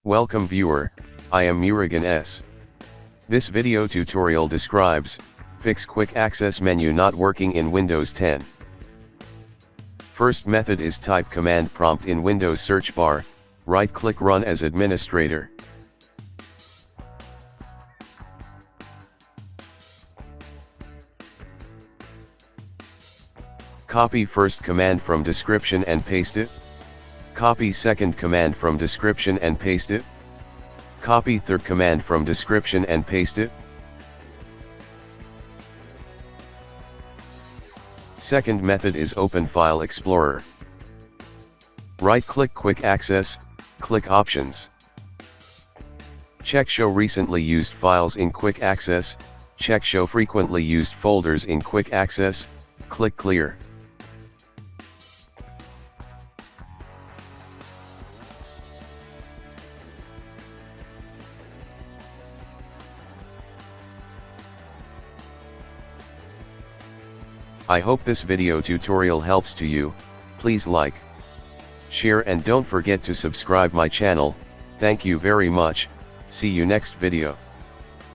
Welcome viewer, I am Murugan S. This video tutorial describes, fix quick access menu not working in Windows 10. First method is type command prompt in Windows search bar, right click run as administrator. Copy first command from description and paste it. Copy second command from description and paste it. Copy third command from description and paste it. Second method is open File Explorer. Right-click Quick Access, click Options. Check Show recently used files in Quick Access, check Show frequently used folders in Quick Access, click Clear. I hope this video tutorial helps to you. Please like, share and don't forget to subscribe my channel. Thank you very much. See you next video.